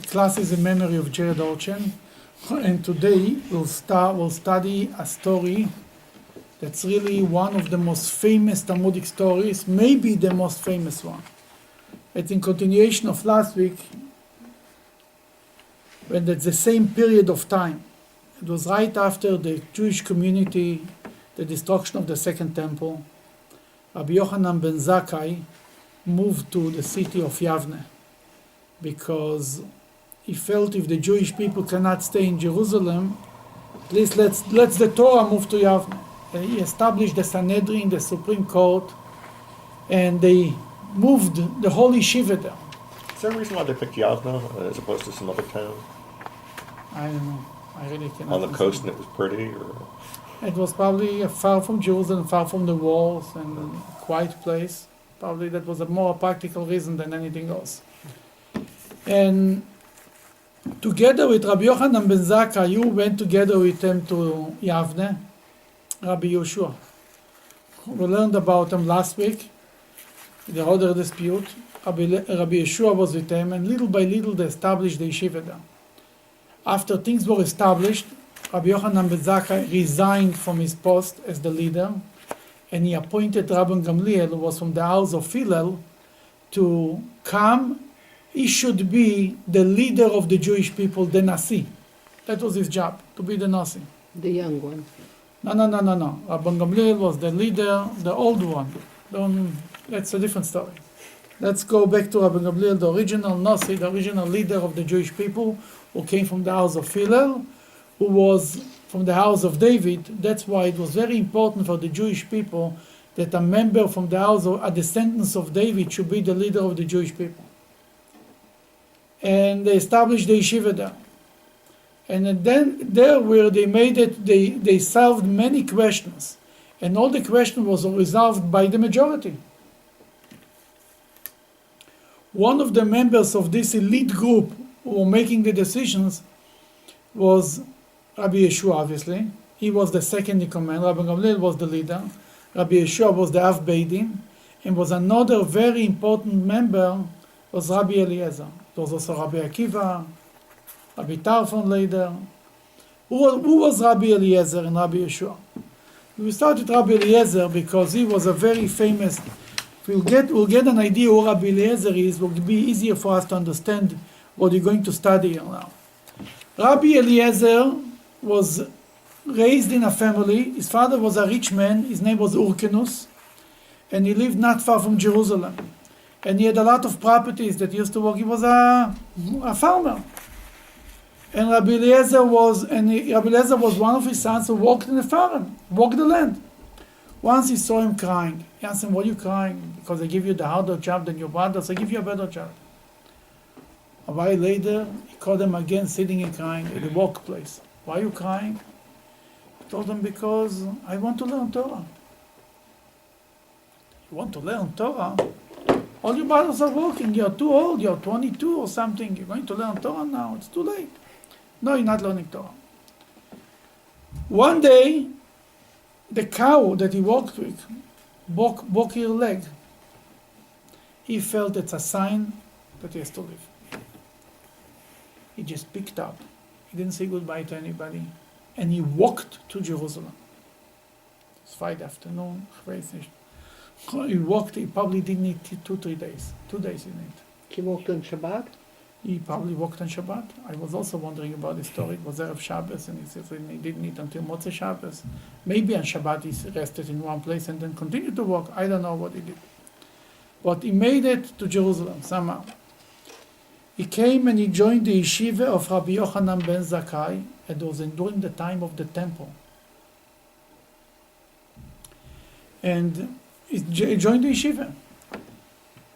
class is in memory of Jared Orchen, and today we'll study a story that's really one of the most famous Talmudic stories, maybe the most famous one. It's in continuation of last week, when it's the same period of time. It was right after the Jewish community, the destruction of the Second Temple. Rabbi Yochanan ben Zakkai moved to the city of Yavne because he felt if the Jewish people cannot stay in Jerusalem, at least let's the Torah move to Yavne. And he established the Sanhedrin, the Supreme Court, and they moved the whole yeshiva there. Is there a reason why they picked Yavne as opposed to some other town? I don't know. I really cannot. On the coast and it was pretty? Or? It was probably far from Jerusalem, far from the walls, and a quiet place. Probably that was a more practical reason than anything else. And together with Rabbi Yochanan ben Zakkai, you went together with him to Yavne, Rabbi Yehoshua. We learned about him last week, the other dispute. Rabbi Yehoshua was with them, and little by little they established the yeshiva there. After things were established, Rabbi Yochanan ben Zakkai resigned from his post as the leader, and he appointed Rabbi Gamliel, who was from the house of Hillel, to come. He should be the leader of the Jewish people, the Nasi. That was his job, to be the Nasi. The young one. No. Rabbi Gamliel was the leader, the old one. That's a different story. Let's go back to Rabbi Gamliel, the original Nasi, the original leader of the Jewish people, who came from the house of Hillel, who was from the house of David. That's why it was very important for the Jewish people that a member from the house of a descendant of David should be the leader of the Jewish people. And they established the yeshiva there. And then there where they made it, they solved many questions. And all the questions was resolved by the majority. One of the members of this elite group who were making the decisions was Rabbi Yehoshua, obviously. He was the second in command. Rabbi Gamliel was the leader. Rabbi Yehoshua was the Av Beidin. And was another very important member was Rabbi Eliezer. There was also Rabbi Akiva, Rabbi Tarfon later. Who was Rabbi Eliezer and Rabbi Yehoshua? We started Rabbi Eliezer because he was a very famous. We'll get an idea who Rabbi Eliezer is. It will be easier for us to understand what you're going to study here now. Rabbi Eliezer was raised in a family. His father was a rich man. His name was Urkenus, and he lived not far from Jerusalem. And he had a lot of properties that he used to work. He was a farmer. And Rabbi Eliezer was one of his sons who worked in the farm, worked the land. Once he saw him crying. He asked him, "Why are you crying?" "Because I give you the harder job than your brothers. I give you a better job." A while later, he caught him again sitting and crying at the workplace. "Why are you crying?" He told him, "Because I want to learn Torah." "You want to learn Torah? All your brothers are working. You're too old. You're 22 or something. You're going to learn Torah now. It's too late." "No, you're not learning Torah." One day, the cow that he walked with broke her leg. He felt it's a sign that he has to live. He just picked up. He didn't say goodbye to anybody. And he walked to Jerusalem. It's Friday afternoon. He walked. He probably didn't need 2-3 days. 2 days he didn't. He walked on Shabbat? He probably walked on Shabbat. I was also wondering about the story. It was Erev Shabbos, and he said he didn't eat until Motzei Shabbos. Maybe on Shabbat he rested in one place and then continued to walk. I don't know what he did. But he made it to Jerusalem somehow. He came and he joined the yeshiva of Rabbi Yochanan ben Zakkai. It was during the time of the temple. And he joined the yeshiva.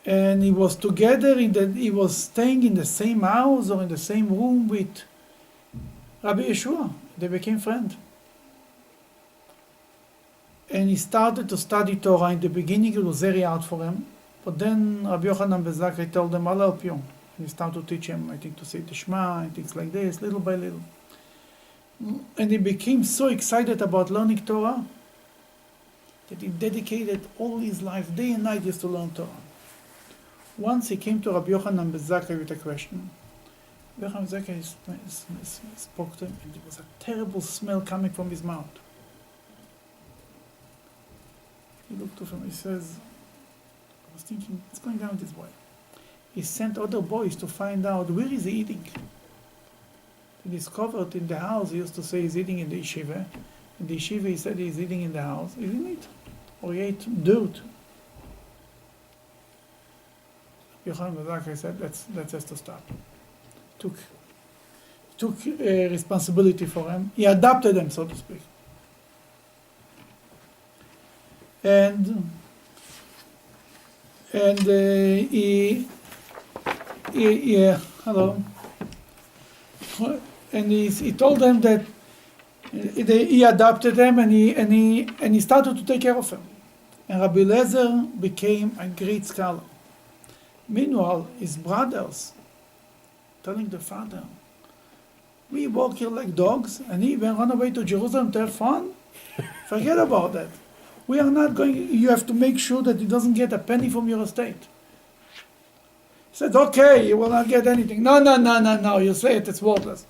And he was together he was staying in the same house or in the same room with Rabbi Yehoshua. They became friends. And he started to study Torah. In the beginning it was very hard for him. But then Rabbi Yochanan ben Zakkai told him, "I'll help you." And he started to teach him, I think, to say the Shema and things like this, little by little. And he became so excited about learning Torah that he dedicated all his life, day and night, just to learn Torah. Once he came to Rabbi Yochanan ben Zakkai with a question. Rabbi Eliezer spoke to him, and there was a terrible smell coming from his mouth. He looked to him, he says, I was thinking, it's going down this way. He sent other boys to find out where is he eating. He discovered in the house, he used to say he's eating in the yeshiva. In the yeshiva he said he's eating in the house. He didn't eat. Or he ate dirt. Yochanan ben Zakkai said, that has to stop. Took responsibility for him. He adopted them, so to speak. And hello. And he told them that he adopted them, and he started to take care of them. And Rabbi Eliezer became a great scholar. Meanwhile, his brothers telling the father, we walk here like dogs, and he even run away to Jerusalem to have fun? Forget about that. We are not going, you have to make sure that he doesn't get a penny from your estate. He said, okay, you will not get anything. No, you say it, it's worthless.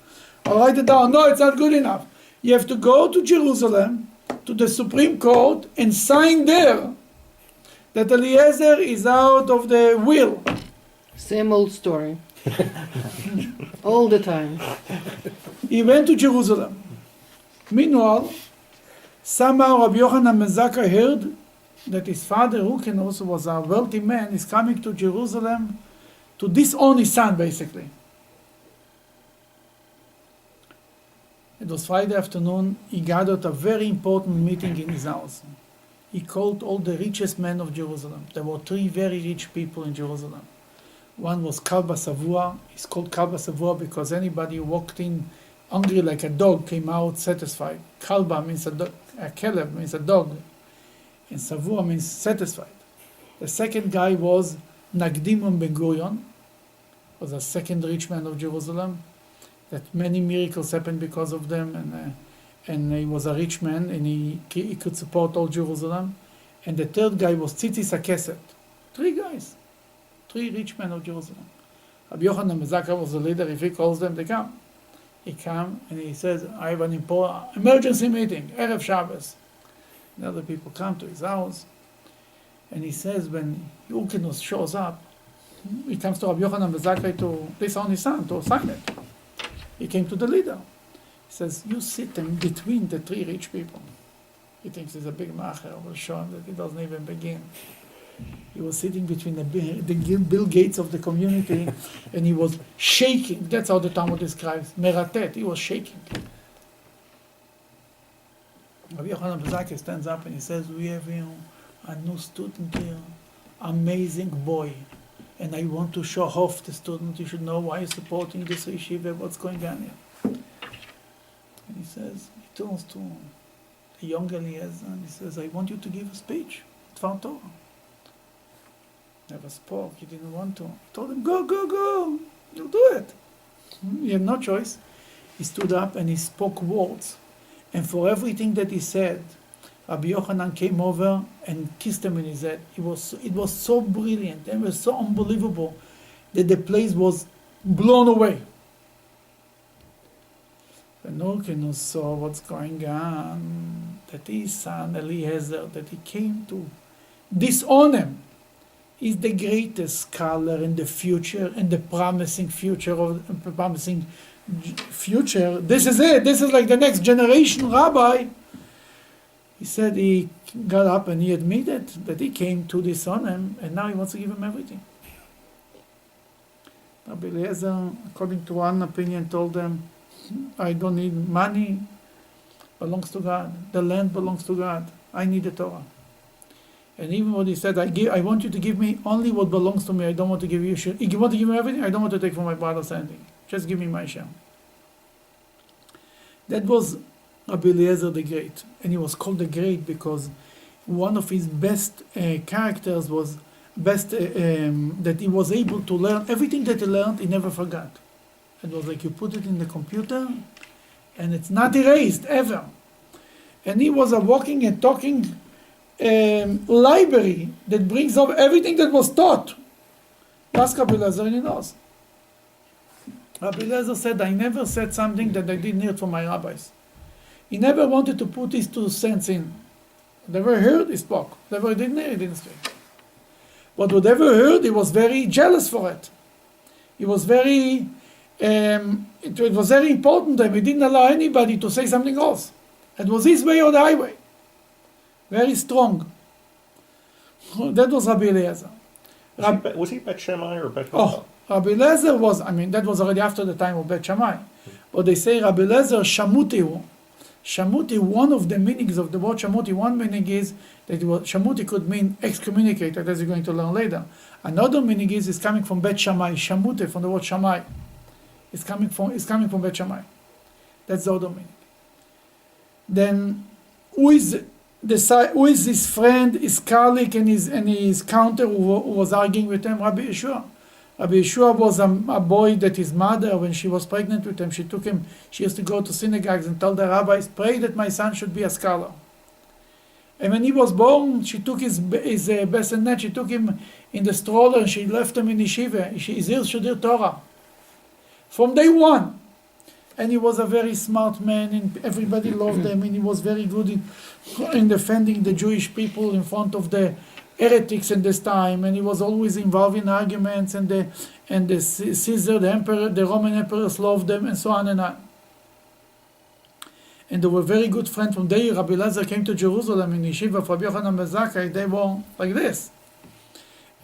I'll write it down. No, it's not good enough. You have to go to Jerusalem, to the Supreme Court, and sign there that Eliezer is out of the will. Same old story. All the time. He went to Jerusalem. Meanwhile, somehow Rabbi Yochanan ben Zakkai heard that his father, who also was a wealthy man, is coming to Jerusalem to disown his son, basically. It was Friday afternoon. He gathered a very important meeting in his house. He called all the richest men of Jerusalem. There were 3 very rich people in Jerusalem. One was Kalba Savua. He's called Kalba Savua because anybody who walked in hungry like a dog came out satisfied. Kalba means a Keleb means a dog, and Savua means satisfied. The second guy was Nagdimon Ben Gurion, was a second rich man of Jerusalem, that many miracles happened because of them, and he was a rich man, and he could support all Jerusalem. And the third guy was Tzitzis HaKesed. 3 guys, 3 rich men of Jerusalem. Rabbi Yochanan ben Zakkai was the leader. If he calls them, they come. He comes and he says, I have an important emergency meeting, Erev Shabbos. And other people come to his house, and he says, when Urkenus shows up, he comes to Rabbi Yochanan ben Zakkai to disown his son, to sign it. He came to the leader. He says, you sit in between the 3 rich people. He thinks he's a big macher. We'll show him that he doesn't even begin. He was sitting between the Bill Gates of the community, and he was shaking. That's how the Talmud describes. Meratet, he was shaking. Rabbi Yochanan ben Zakkai stands up and he says, we have here a new student here, amazing boy. And I want to show off the student. You should know why you're supporting this yeshiva, what's going on here. And he says, he turns to the young Eliezer and he says, I want you to give a speech at Dvar Torah. Never spoke, he didn't want to. He told him, go, you'll do it. He had no choice. He stood up and he spoke words. And for everything that he said, Rabbi Yochanan came over and kissed him in his head. It was so brilliant and it was so unbelievable that the place was blown away. When Urkenus saw what's going on, that his son Eliezer, that he came to disown him, is the greatest scholar in the future, and the promising future. This is it. This is like the next generation rabbi. He said he got up and he admitted that he came to disown him, and now he wants to give him everything. Rabbi Eliezer, according to one opinion, told them, I don't need money, belongs to God. The land belongs to God. I need the Torah. And even when he said, I want you to give me only what belongs to me. I don't want to give you. You want to give me everything? I don't want to take from my brothers anything. Just give me my share. That was Rabbi Eliezer the Great. And he was called the Great because one of his best characters was that he was able to learn everything that he learned. He never forgot. It was like you put it in the computer, and it's not erased ever. And he was a walking and talking library that brings up everything that was taught. Ask Rabbi Eliezer and he knows. Rabbi Eliezer said, I never said something that I didn't hear from my rabbis. He never wanted to put his 2 cents in. Whatever he heard, he spoke. Whatever he didn't hear, he didn't speak. But whatever he heard, he was very jealous for it. He was very, it was very important to him. He didn't allow anybody to say something else. It was his way or the highway. Very strong. That was Rabbi Eliezer. Was he Bet Shammai or Bet Oh, Hillel? Rabbi Eliezer was, that was already after the time of Bet Shammai. But they say Rabbi Eliezer Shamuti. Shamuti, one of the meanings of the word Shamuti, one meaning is that Shamuti could mean excommunicated, as you're going to learn later. Another meaning is it's coming from Bet Shammai. Shamuti, from the word Shammai. It's coming from Bet Shammai. That's the other meaning. Then, who is his friend, his colleague, and his counter who was arguing with him? Rabbi Yehoshua. Rabbi Yehoshua was a boy that his mother, when she was pregnant with him, she used to go to synagogues and tell the rabbis, pray that my son should be a scholar. And when he was born, she took his bassinet, she took him in the stroller, and she left him in yeshiva. His ears should hear Torah. From day one. And he was a very smart man, and everybody loved him, and he was very good in defending the Jewish people in front of the heretics in this time, and he was always involved in arguments, and the Caesar, the emperor, the Roman emperors loved them, and so on and on. And they were very good friends. From day Rabbi Eliezer came to Jerusalem in yeshiva of Rabbi Yochanan ben Zakkai, they were like this.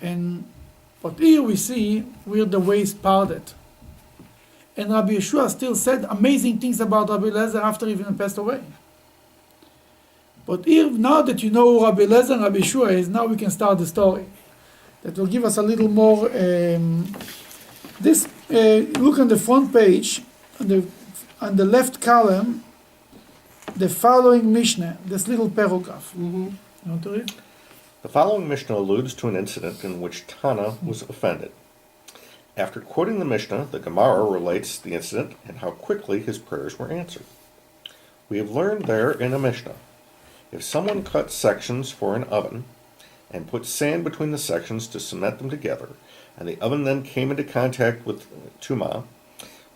But here we see where the ways parted. And Rabbi Yehoshua still said amazing things about Rabbi Eliezer after he even passed away. But here, now that you know who Rabbi Eliezer and Rabbi Yehoshua is, now we can start the story. That will give us a little more. Look on the front page, on the left column, the following Mishnah, this little paragraph. Mm-hmm. You want to read? The following Mishnah alludes to an incident in which Tana was offended. After quoting the Mishnah, the Gemara relates the incident and how quickly his prayers were answered. We have learned there in a Mishnah, if someone cut sections for an oven and put sand between the sections to cement them together, and the oven then came into contact with tumah,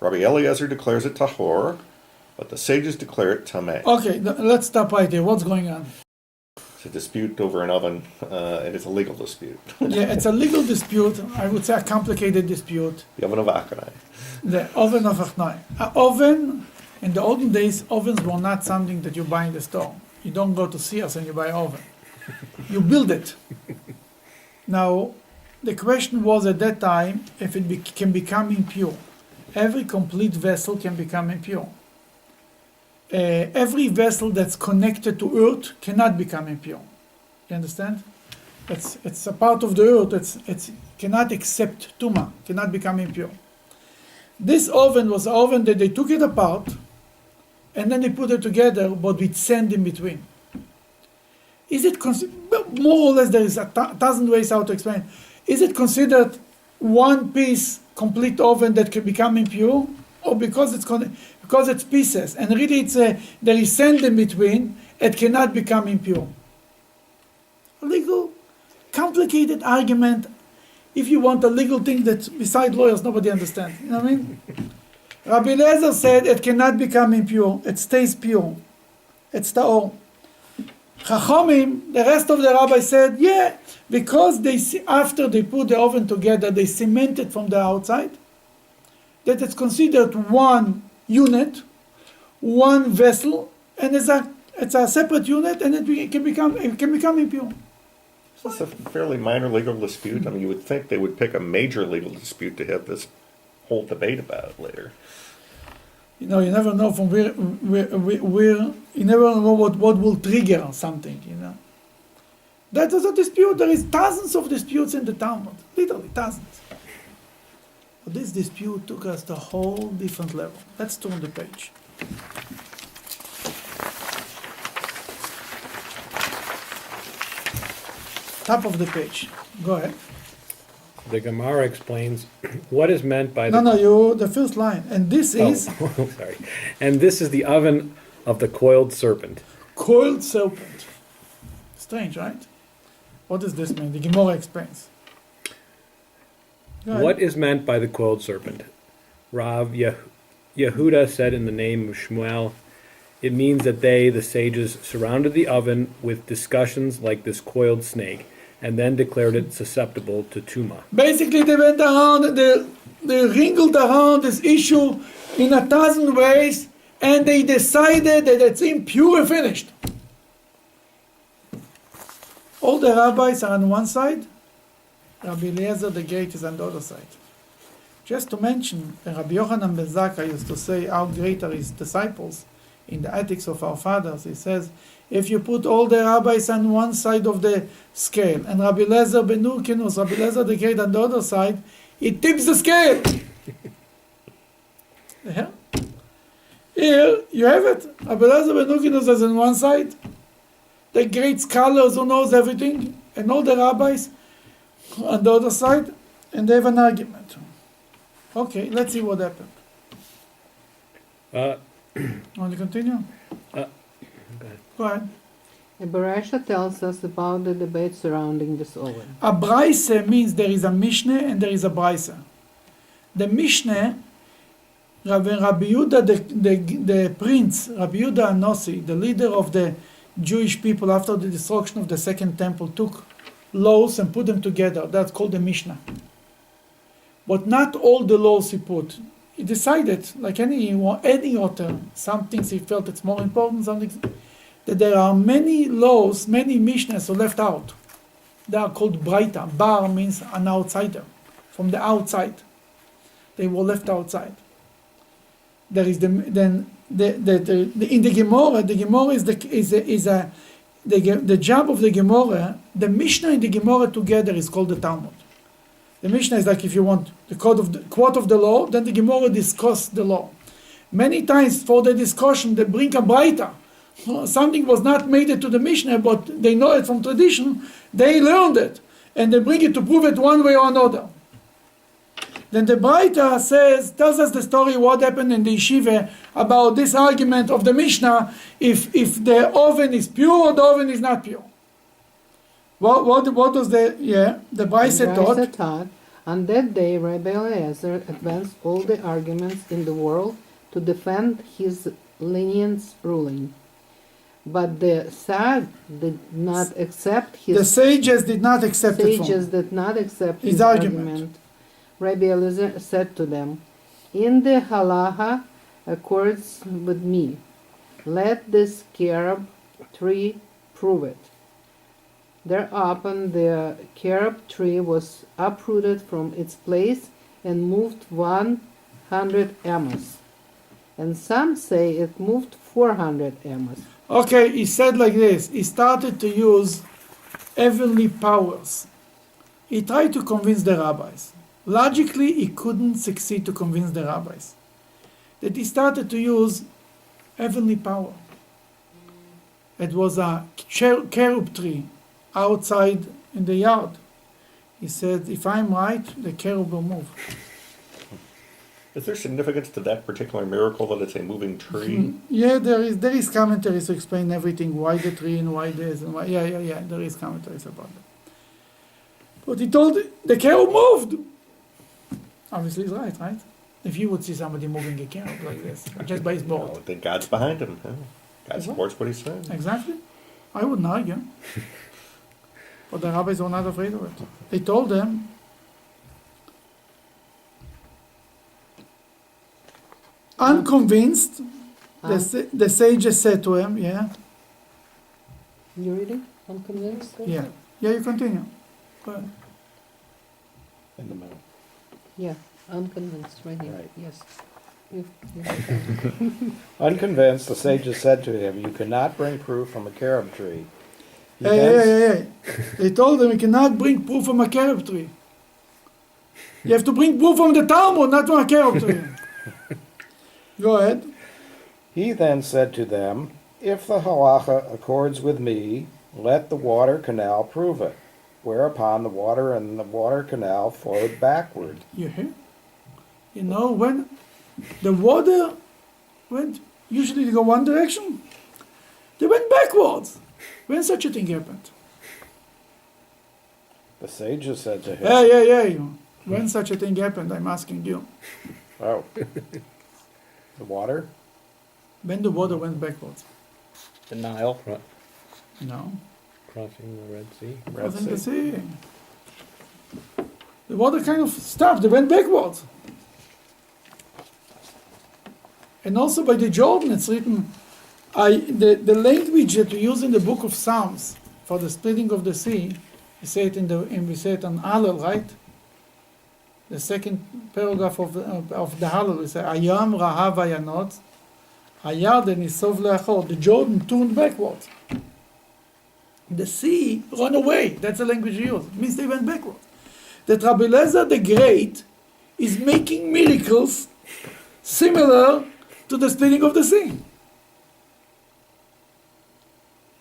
Rabbi Eliezer declares it tahor, but the sages declare it tameh. Okay, let's stop right here. What's going on? It's a dispute over an oven, and it's a legal dispute. Yeah, it's a legal dispute. I would say a complicated dispute. The oven of Achanai. The oven of Achnai. An oven, in the olden days, ovens were not something that you buy in the store. You don't go to Sears and you buy an oven. You build it. Now, the question was at that time if it can become impure. Every complete vessel can become impure. Every vessel that's connected to earth cannot become impure. You understand? It's a part of the earth. It's cannot accept tumah, cannot become impure. This oven was an oven that they took it apart and then they put it together, but with sand in between. Is it more or less? There is a thousand ways how to explain. Is it considered one piece complete oven that can become impure, or because it's pieces and really there is sand in between, it cannot become impure? A legal, complicated argument. If you want a legal thing that beside lawyers nobody understands, you know what I mean? Rabbi Eliezer said it cannot become impure; it stays pure. It's ta'or. Chachamim, the rest of the rabbis said, yeah, because after they put the oven together, they cement it from the outside, that it's considered one unit, one vessel, and it's a separate unit, and it can become impure. It's a fairly minor legal dispute. I mean, you would think they would pick a major legal dispute to have this whole debate about later. You know, you never know from where you never know what will trigger something, you know. That is a dispute. There is thousands of disputes in the Talmud, literally thousands. But this dispute took us to a whole different level. Let's turn the page. Top of the page. Go ahead. The Gemara explains what is meant by the first line. And this is sorry. And this is the oven of the coiled serpent. Coiled serpent. Strange, right? What does this mean? The Gemara explains. What is meant by the coiled serpent? Yehuda said in the name of Shmuel, it means that they, the sages, surrounded the oven with discussions like this coiled snake, and then declared it susceptible to tumah. Basically, they went around, they wrinkled around this issue in 1,000 ways, and they decided that it's impure and finished. All the rabbis are on one side, Rabbi Eliezer the Great is on the other side. Just to mention, Rabbi Yochanan ben Zakkai used to say how great are his disciples in the Ethics of Our Fathers. He says, if you put all the rabbis on one side of the scale and Rabbi Eliezer ben Urkenus, Rabbi Eliezer the Great on the other side, it tips the scale. Yeah. Here you have it. Rabbi Eliezer ben Urkenus is on one side, the great scholars who knows everything, and all the rabbis on the other side, and they have an argument. Okay, let's see what happened. Want to continue? Go ahead. A Barisha tells us about the debate surrounding this oven. A Braise means there is a Mishnah and there is a Braise. The Mishnah, Rabbi Yehuda, the prince, Rabbi Yehuda Anossi, the leader of the Jewish people after the destruction of the Second Temple, took laws and put them together. That's called the Mishnah. But not all the laws he put. He decided, like any author, some things he felt it's more important, some things, that there are many laws, many Mishnahs are left out. They are called Braita. Bar means an outsider, from the outside. They were left outside. There is in the Gemara the job of the Gemara. The Mishnah and the Gemara together is called the Talmud. The Mishnah is like if you want the quote of the law, then the Gemara discuss the law. Many times for the discussion they bring a Braita. Something was not made it to the Mishnah, but they know it from tradition. They learned it, and they bring it to prove it one way or another. Then the Braita tells us the story what happened in the yeshiva about this argument of the Mishnah, if the oven is pure or the oven is not pure. What does the Braita taught? On that day, Rabbi Eliezer advanced all the arguments in the world to defend his lenient ruling. But the sages did not accept his argument. Rabbi Eliezer said to them, in the halacha accords with me. Let this carob tree prove it. Thereupon the carob tree was uprooted from its place and moved 100 amos. And some say it moved 400 amos. Okay, he said like this. He started to use heavenly powers. He tried to convince the rabbis. Logically, he couldn't succeed to convince the rabbis. That he started to use heavenly power. It was a carob tree outside in the yard. He said, if I'm right, the carob will move. Is there significance to that particular miracle that it's a moving tree? Yeah, there is commentaries to explain everything, why the tree and why this and why. Yeah, there is commentaries about that. But he told the carob moved. Obviously, he's right? If you would see somebody moving a carob like this, just by his board. I think God's behind him. Huh? God supports what he's saying. Exactly. I wouldn't argue. But the rabbis were not afraid of it. They told them, unconvinced, the sages said to him, yeah? You reading? Unconvinced? Yeah, you continue. Go ahead. In the middle. Yeah, unconvinced, right here. Right. Yes. Unconvinced, the sages said to him, you cannot bring proof from a carob tree. Hey. They told him you cannot bring proof from a carob tree. You have to bring proof from the Talmud, not from a carob tree. Go ahead. He then said to them, if the halacha accords with me, let the water canal prove it. Whereupon the water in the water canal flowed backward. You hear? You know, when the water went, usually they go one direction, they went backwards. When such a thing happened? The sages said to him, Hey. When such a thing happened, I'm asking you. Oh. The water? When the water went backwards. The Nile. No. Crossing the Red Sea. Red Crossing the Sea. sea. The water kind of stopped. They went backwards. And also by the Jordan, it's written, the language that we use in the book of Psalms for the splitting of the sea, we say it we say it on Hallel, right? The second paragraph of the Hallel, we say, Ayam Rahav Ayanot, Hayarden Isov Leachor. The Jordan turned backwards. The sea ran away. That's the language we use. It means they went backwards. That Rabbi Eliezer the Great is making miracles similar to the splitting of the sea.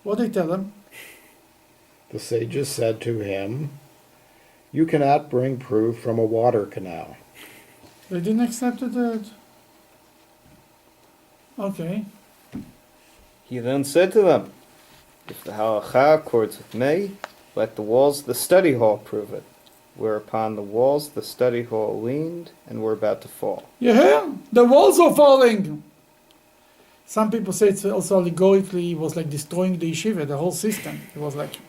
What do they tell him? The sages said to him, "You cannot bring proof from a water canal." They didn't accept it. Okay. He then said to them, "If the halacha accords with me, let the walls of the study hall prove it." Whereupon the walls of the study hall leaned and were about to fall. You hear? The walls are falling. Some people say it's also allegorically, it was like destroying the yeshiva, the whole system. It was like,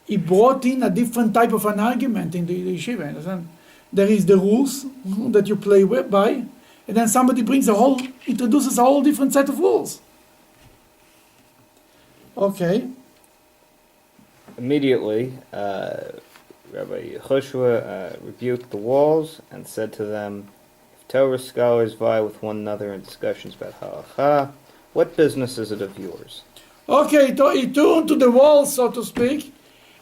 he brought in a different type of an argument in the yeshiva. Understand? There is the rules that you play by, and then somebody introduces a whole different set of rules. Okay. Immediately, Rabbi Yehoshua rebuked the walls and said to them, "If Torah scholars vie with one another in discussions about halacha, what business is it of yours?" Okay, he turned to the walls, so to speak,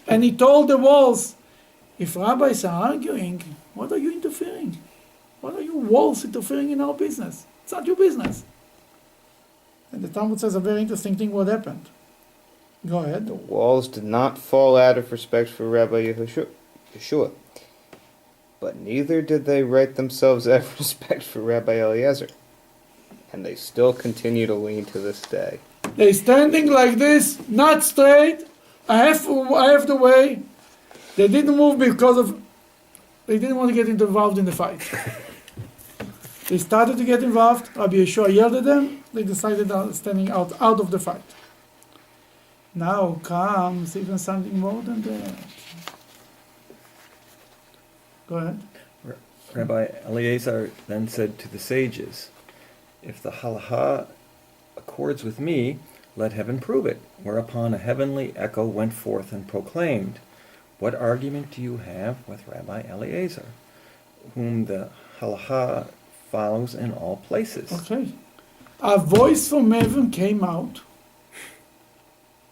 and he told the walls, if rabbis are arguing, what are you interfering? What are you walls interfering in our business? It's not your business. And the Talmud says a very interesting thing what happened. Go ahead. The walls did not fall out of respect for Rabbi Yehoshua, but neither did they right themselves out of respect for Rabbi Eliezer, and they still continue to lean to this day. They're standing like this, not straight, half the way. They didn't move because they didn't want to get involved in the fight. They started to get involved. Rabbi Yehoshua yelled at them. They decided on standing out of the fight. Now comes even something more than that. Go ahead. Rabbi Eliezer then said to the sages, "If the halacha accords with me, let heaven prove it." Whereupon a heavenly echo went forth and proclaimed, "What argument do you have with Rabbi Eliezer, whom the halacha follows in all places?" Okay. A voice from heaven came out,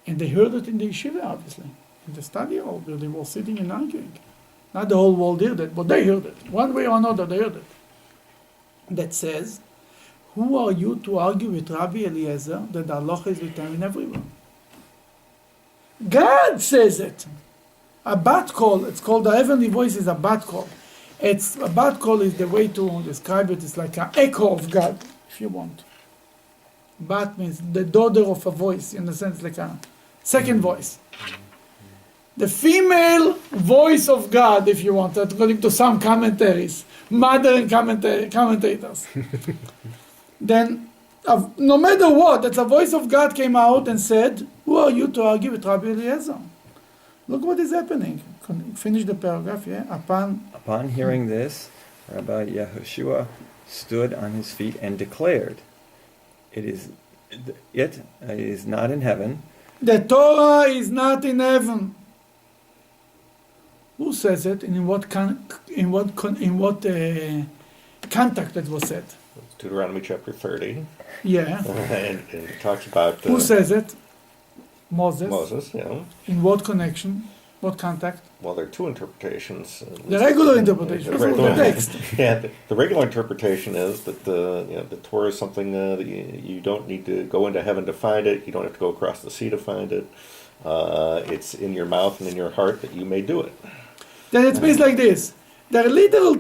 and they heard it in the yeshiva, obviously, in the study hall where they were sitting and arguing. Not the whole world heard it, but they heard it. One way or another, they heard it. That says, who are you to argue with Rabbi Eliezer that the halacha is determined everywhere? God says it. A bat call, it's called the heavenly voice is a bat call. A bat call is the way to describe it. It's like an echo of God, if you want. Bat means the daughter of a voice, in the sense like a second voice. The female voice of God, if you want, according to some commentaries, modern commentators. Then, no matter what, that the voice of God came out and said, who are you to argue with Rabbi Eliezer? Look what is happening. Finish the paragraph, yeah? Upon hearing this, Rabbi Yehoshua stood on his feet and declared, It is not in heaven. The Torah is not in heaven. Who says it, and in what contact that was said? Deuteronomy chapter 30. Yeah. And it talks about... Who says it? Moses. Moses, yeah. In what connection? What contact? Well, there are two interpretations. The regular interpretation. That's the text. Yeah, the regular interpretation is that the Torah is something that you don't need to go into heaven to find it. You don't have to go across the sea to find it. It's in your mouth and in your heart that you may do it. Then it means like this. The literal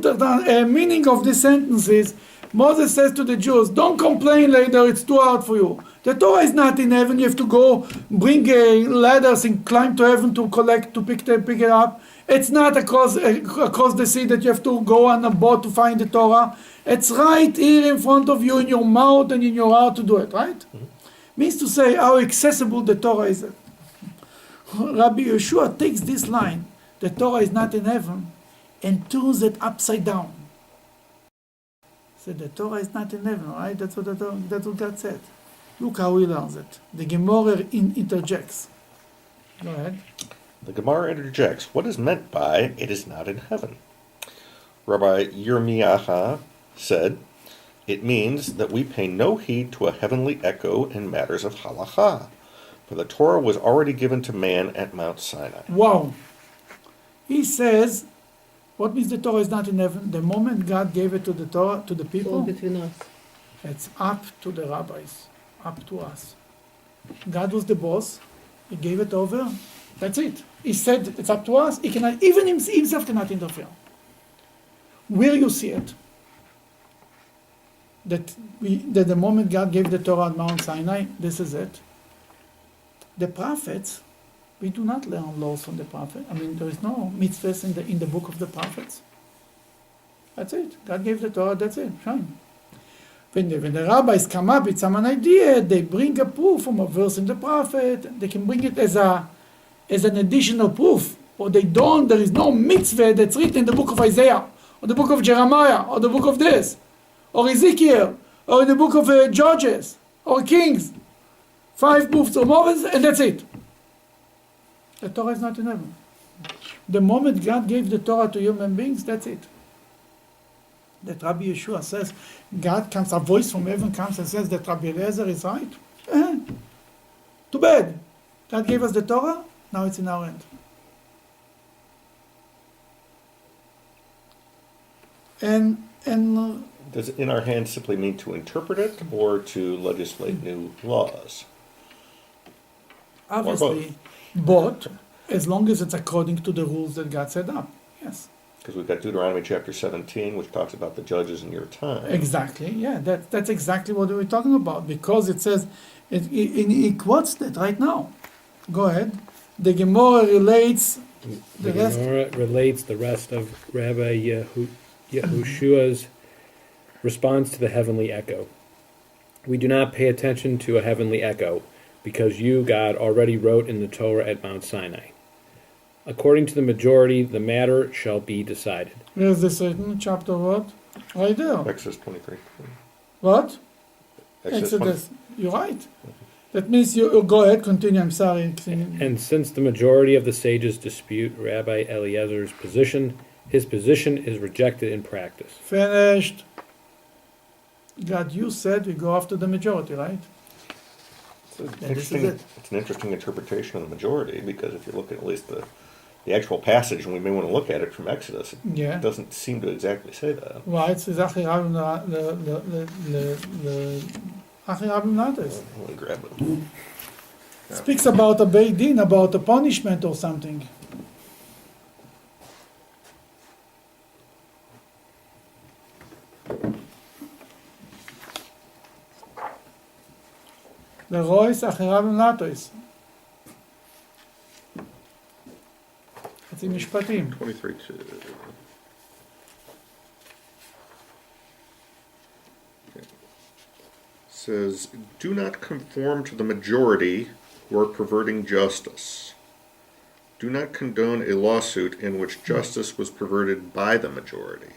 meaning of this sentence is, Moses says to the Jews, don't complain later, it's too hard for you. The Torah is not in heaven, you have to go bring ladders and climb to heaven to pick it up, It's not across the sea that you have to go on a boat to find the Torah. It's right here in front of you, in your mouth and in your heart to do it, right? Means to say how accessible the Torah is. Rabbi Yehoshua takes this line, the Torah is not in heaven, and turns it upside down. So the Torah is not in heaven, right? That's what God said. Look how he learns it. The Gemara interjects. Go ahead. The Gemara interjects, what is meant by, it is not in heaven? Rabbi Yirmiyahu said, it means that we pay no heed to a heavenly echo in matters of halacha, for the Torah was already given to man at Mount Sinai. Wow. He says, what means the Torah is not in heaven? The moment God gave it to the Torah, to the It's all people, between us. it's up to the rabbis, up to us. God was the boss. He gave it over. That's it. He said it's up to us. He cannot, even himself cannot interfere. Where you see it, that the moment God gave the Torah at Mount Sinai, this is it. The prophets, we do not learn laws from the prophet. I mean, there is no mitzvahs in the book of the prophets. That's it. God gave the Torah. That's it. Fine. When the rabbis come up with some idea, they bring a proof from a verse in the prophet. They can bring it as an additional proof. Or they don't. There is no mitzvah that's written in the book of Isaiah, or the book of Jeremiah, or the book of this, or Ezekiel, or in the book of Judges, or Kings. 5 books of Moses, and that's it. The Torah is not in heaven. The moment God gave the Torah to human beings, that's it. That Rabbi Yehoshua says, God comes, a voice from heaven comes and says that Rabbi Eliezer is right. Too bad. God gave us the Torah, now it's in our hand. And Does in our hands simply mean to interpret it or to legislate new laws? obviously, but as long as it's according to the rules that God set up, yes. Because we've got Deuteronomy chapter 17, which talks about the judges in your time. Exactly, yeah, that's exactly what we're talking about, because it says, it quotes that right now. Go ahead. The Gemara relates The Gemara relates the rest of Rabbi Yehoshua's response to the heavenly echo. We do not pay attention to a heavenly echo, because you, God, already wrote in the Torah at Mount Sinai. According to the majority, the matter shall be decided. Where's this written? Chapter what? Right there. Exodus 23. What? Exodus 20. Exodus. You're right. That means you go ahead, continue. I'm sorry. And since the majority of the sages dispute Rabbi Eliezer's position, his position is rejected in practice. Finished. God, you said we go after the majority, right? It's an interesting interpretation of the majority, because if you look at least the actual passage, and we may want to look at it from Exodus, Yeah. it doesn't seem to exactly say that. Right, it's exactly how Let me grab it. speaks about a Beit Din, about a punishment or something. לרויס אחריו נטויס. חצי משפטים. 23 to... Okay. Says, do not conform to the majority who are perverting justice. Do not condone a lawsuit in which justice was perverted by the majority.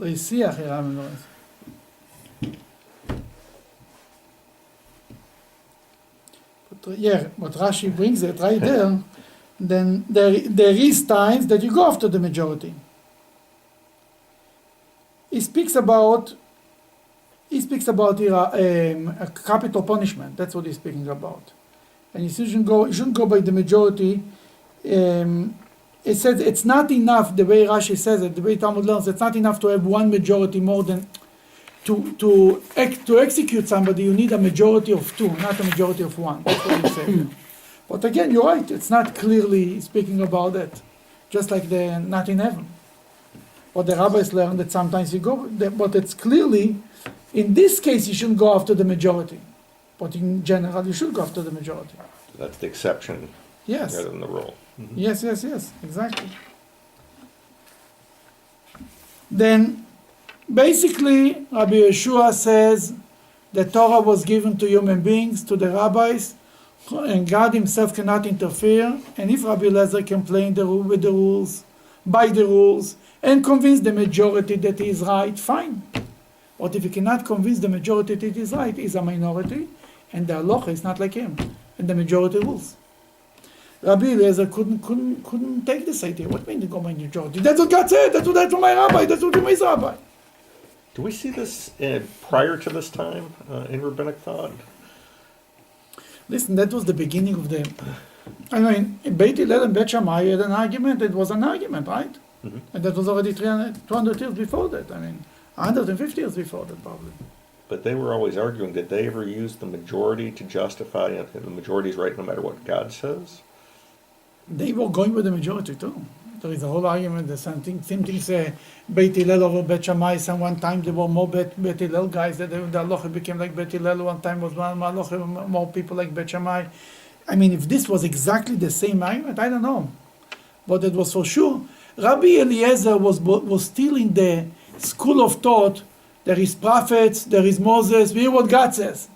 להסיע אחריו נטויס. Yeah, but Rashi brings it right there. Then there is times that you go after the majority. He speaks about here a capital punishment. That's what he's speaking about. And you shouldn't go by the majority. It says it's not enough, the way Rashi says it, the way Talmud learns, it's not enough to have one majority more than to execute somebody. You need a majority of 2, not a majority of 1. That's what he said. But again, you're right. It's not clearly speaking about that. Just like the not in heaven. But the rabbis learn that sometimes you go, but it's clearly, in this case, you shouldn't go after the majority. But in general, you should go after the majority. That's the exception Yes. rather than the rule. Yes, exactly. Then, basically, Rabbi Yehoshua says the Torah was given to human beings, to the rabbis, and God himself cannot interfere. And if Rabbi Eliezer can play with the rules, by the rules, and convince the majority that he is right, fine. But if he cannot convince the majority that he is right, he's a minority, and the halacha is not like him, and the majority rules. Rabbi Eliezer couldn't take this idea. What mean to go by majority? That's what God said. That's what my rabbi. That's what my rabbi. Do we see this prior to this time in rabbinic thought? Listen, that was the beginning of the. I mean, Beit Hillel and Bet Shammai had an argument. It was an argument, right? Mhm. And that was already 200 years before that. I mean, 150 years before that, probably. But they were always arguing, did they ever use the majority to justify it? The majority is right no matter what God says? They were going with the majority too. There is a whole argument. The same thing say Beit Hillel over Bet Shammai. Some one time there were more Bet Hillel guys that the halacha became like Bet Hillel. One time was more people like Bet Shammai. I mean, if this was exactly the same argument, I don't know. But it was for sure. Rabbi Eliezer was still in the school of thought. There is prophets, there is Moses. We hear what God says.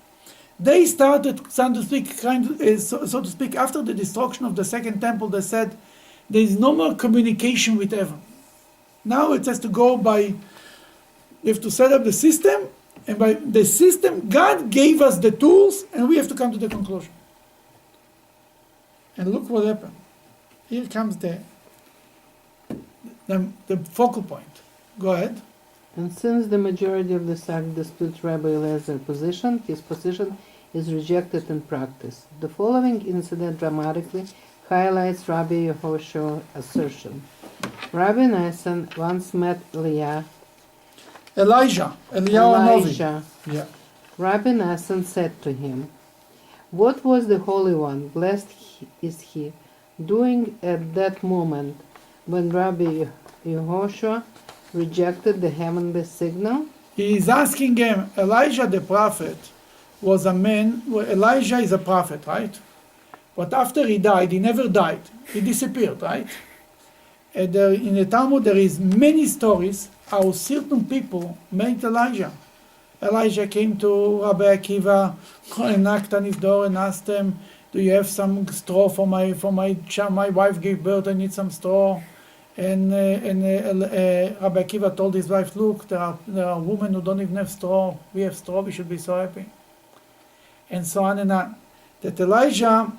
They started, so to speak, after the destruction of the second temple. They said there is no more communication with heaven. Now it has to go by. You have to set up the system, and by the system, God gave us the tools, and we have to come to the conclusion. And look what happened. Here comes the focal point. Go ahead. And since the majority of the sect disputes Rabbi Eliezer's position, his position is rejected in practice. The following incident dramatically highlights Rabbi Yehoshua's assertion. Rabbi Nassan once met Eliyahu Eliyahu Hanavi. Yeah. Rabbi Nassan said to him, "What was the Holy One, blessed is he, doing at that moment when Rabbi Yehoshua rejected the heavenly signal?" He is asking him, Elijah the prophet was a man. Elijah is a prophet, right? But after he died, he never died. He disappeared, right? And in the Talmud, there is many stories how certain people met Elijah. Elijah came to Rabbi Akiva and knocked on his door and asked him, "Do you have some straw for my child? My wife gave birth. I need some straw." And Rabbi Akiva told his wife, "Look, there are women who don't even have straw. We have straw. We should be so happy." And so on and on. That Elijah,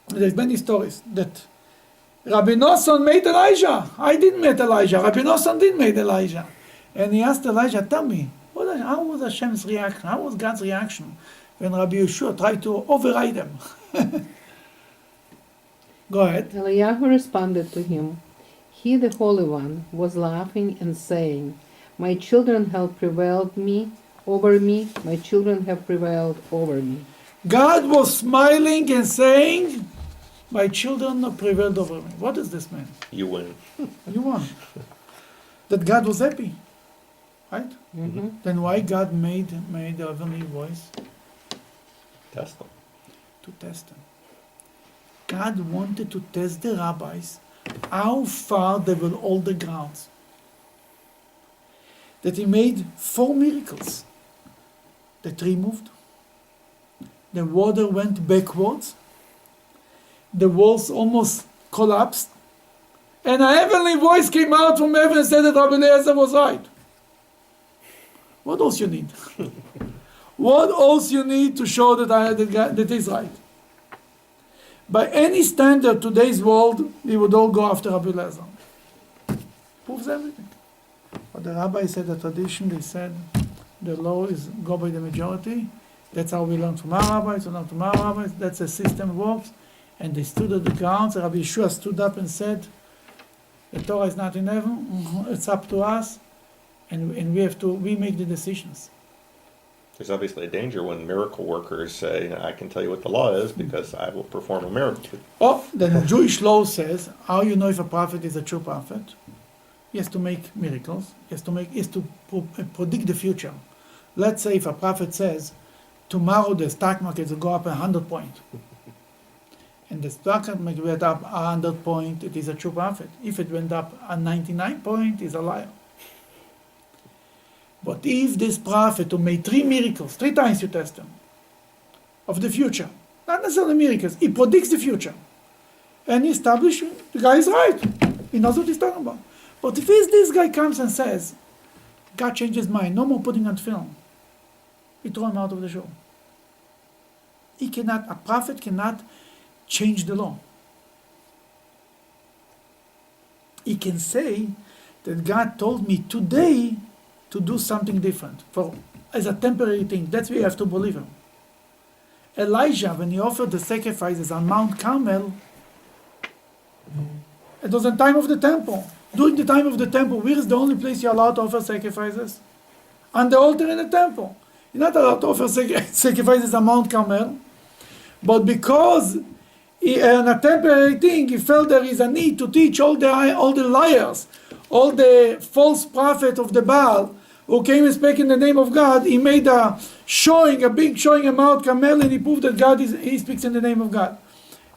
there's many stories that Rabbi Nosson made Elijah. I didn't meet Elijah. Rabbi Nosson didn't meet Elijah. And he asked Elijah, "Tell me, how was Hashem's reaction? How was God's reaction when Rabbi Yehoshua tried to override him?" Go ahead. Eliyahu responded to him, "He, the Holy One, was laughing and saying, 'My children have prevailed over me. My children have prevailed over me.'" God was smiling and saying, "My children have prevailed over me." What does this mean? You win. You won. That God was happy, right? Mm-hmm. Then why God made the heavenly voice? Test them. To test them. God wanted to test the rabbis how far they will hold the grounds. That he made 4 miracles. The tree moved. The water went backwards. The walls almost collapsed. And a heavenly voice came out from heaven and said that Rabbi Eliezer was right. What else you need? What else you need to show that he's right? By any standard, today's world, we would all go after Rabbi Eliezer. Proves everything. But the rabbi said, the tradition, they said, the law is go by the majority. That's how we learn from our rabbis, we learn from our rabbis. That's the system works. And they stood at the grounds. Rabbi Yehoshua stood up and said, the Torah is not in heaven. It's up to us. And we make the decisions. There's obviously a danger when miracle workers say, "I can tell you what the law is because I will perform a miracle." Oh, the Jewish law says, how you know if a prophet is a true prophet? He has to make miracles. He has to predict the future. Let's say if a prophet says, tomorrow the stock market will go up 100 points. and the spark went up 100 point, it is a true prophet. If it went up a 99 point, it's a liar. But if this prophet who made 3 miracles, 3 times you test him, of the future, not necessarily miracles, he predicts the future, and he established, the guy is right, he knows what he's talking about. But if this guy comes and says, God changed his mind, no more putting on film, we throw him out of the show. A prophet cannot change the law. He can say that God told me today to do something different as a temporary thing. That's why you have to believe him. Elijah, when he offered the sacrifices on Mount Carmel, it was in time of the temple. During the time of the temple, where is the only place you're allowed to offer sacrifices? On the altar in the temple. You're not allowed to offer sacrifices on Mount Carmel. But because in a temporary thing, he felt there is a need to teach all the liars, all the false prophet of the Baal who came and spake in the name of God. He made a big showing at Mount Carmel, and he proved that he speaks in the name of God.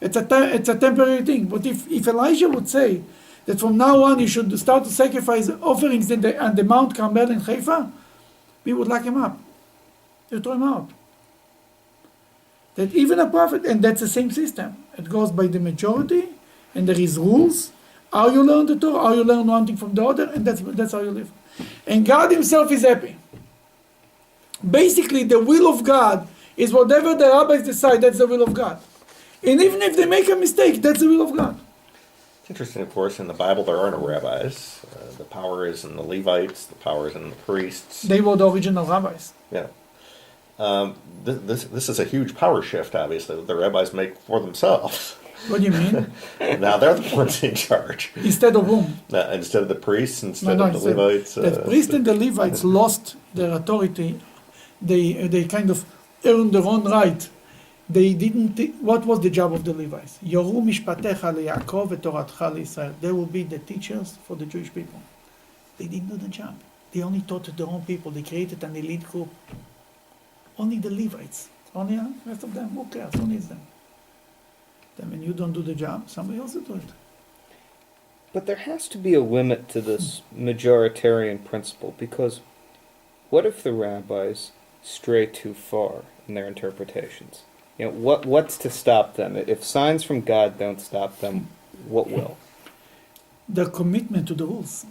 It's a temporary thing. But if Elijah would say that from now on you should start to sacrifice offerings on the Mount Carmel in Haifa, we would lock him up. You throw him out. That even a prophet, and that's the same system. It goes by the majority, and there is rules. How you learn the Torah, how you learn one thing from the other, and that's how you live. And God himself is happy. Basically, the will of God is whatever the rabbis decide, that's the will of God. And even if they make a mistake, that's the will of God. It's interesting, of course, in the Bible there are no rabbis. The power is in the Levites, the power is in the priests. They were the original rabbis. Yeah. This is a huge power shift, obviously, that the rabbis make for themselves. What do you mean? Now they're the ones in charge. Instead of whom? Instead of the priests, instead of the Levites. The priests and the Levites lost their authority. They kind of earned their own right. They didn't. What was the job of the Levites? Yoru mishpatecha leYaakov v'toratcha leYisrael. They will be the teachers for the Jewish people. They didn't do the job. They only taught their own people. They created an elite group. Only the Levites. Only the rest of them. Who cares? Who needs them? Then when you don't do the job, somebody else will do it. But there has to be a limit to this majoritarian principle, because what if the rabbis stray too far in their interpretations? You know, what's to stop them? If signs from God don't stop them, what will? The commitment to the rules.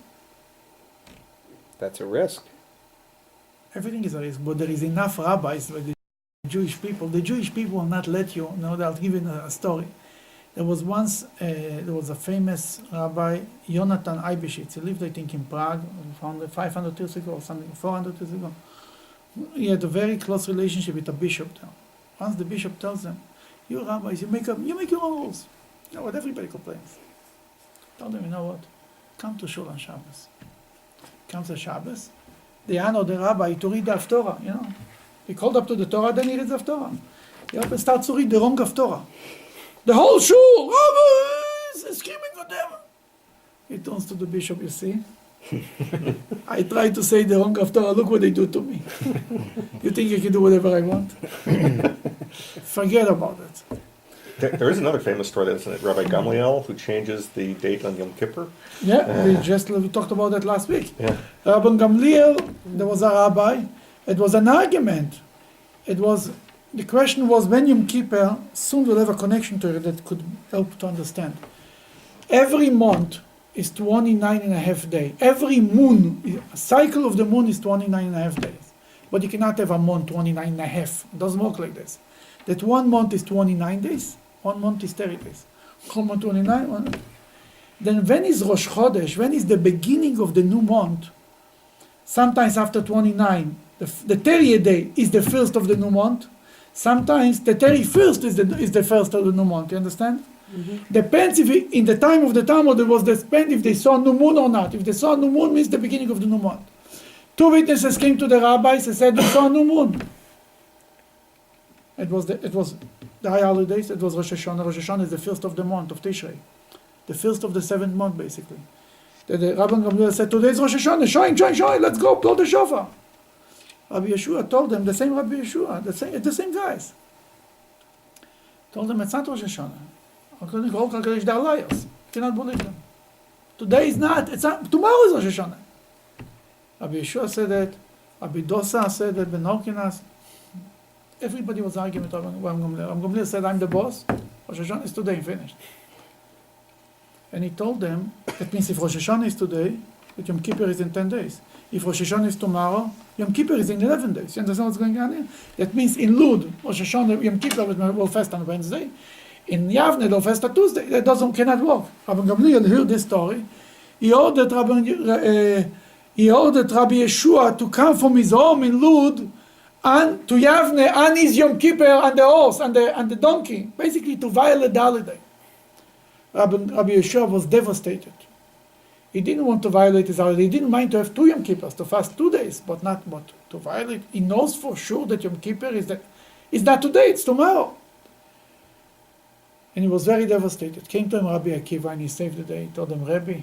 That's a risk. Everything is a risk, but there is enough rabbis with the Jewish people. The Jewish people will not let you. I'll give you a story. There was once a famous rabbi, Jonathan Eibeshitz. He lived, I think, in Prague, around 500 years ago or something, 400 years ago. He had a very close relationship with a bishop there. Once the bishop tells them, "You rabbis, you make your own rules." You know what? Everybody complains. Tell them, you know what? Come to shul on Shabbos. Comes to Shabbos. They honor the rabbi to read the Haftorah, you know. He called up to the Torah, then he reads the Haftorah. He up and starts to read the wrong Haftorah. The whole shul, rabbis, is screaming for them. He turns to the bishop, you see. I try to say the wrong Haftorah, look what they do to me. You think I can do whatever I want? Forget about it. There is another famous story, isn't it? Rabbi Gamliel, who changes the date on Yom Kippur. Yeah, we talked about that last week. Yeah. Rabbi Gamliel, there was a rabbi. It was an argument. The question was when Yom Kippur, soon we'll have a connection to it that could help to understand. Every month is 29 and a half days. Every moon, a cycle of the moon is 29 and a half days. But you cannot have a month 29 and a half. It doesn't work like this. That 1 month is 29 days, 1 month is 30 days. 1 month 29, Then when is Rosh Chodesh, when is the beginning of the new month? Sometimes after 29, the 30th day is the first of the new month. Sometimes the 31st is the first of the new month. You understand? Mm-hmm. Depends if in the time of the Talmud there was depend if they saw new moon or not. If they saw new moon, means the beginning of the new month. 2 witnesses came to the rabbis and said, "We saw new moon." It was the high holidays. It was Rosh Hashanah. Rosh Hashanah is the first of the month of Tishrei, the first of the 7th month, basically. The Rabbi Gamliel said, "Today is Rosh Hashanah. Shine! Let's go blow the shofar." Rabbi Yehoshua told them, the same Rabbi Yehoshua, the same guys, told them it's not Rosh Hashanah. They're liars. Cannot believe them. Today is not. It's not. Tomorrow is Rosh Hashanah. Rabbi Yehoshua said that. Rabbi Dosa said that. Ben Horkinas. Everybody was arguing with Rabbi Gamliel. Rabbi Gamliel said, "I'm the boss. Rosh Hashanah is today, finished." And he told them that means if Rosh Hashanah is today, that Yom Kippur is in 10 days. If Rosh Hashanah is tomorrow, Yom Kippur is in 11 days. You understand what's going on here? That means in Lud, Rosh Hashanah, Yom Kippur will fast on Wednesday. In Yavne, they'll fast on Tuesday. That cannot work. Rabbi Gamliel heard this story. He ordered Rabbi Yehoshua to come from his home in Lud and to Yavne on his Yom Kippur on the horse and the donkey, basically to violate the holiday. Rabbi Yehoshua was devastated. He didn't want to violate his holiday. He didn't mind to have 2 Yom Kippurs, to fast 2 days, but to violate. He knows for sure that Yom Kippur is not today, it's tomorrow. And he was very devastated. Came to him Rabbi Akiva and he saved the day. He told him, Rabbi,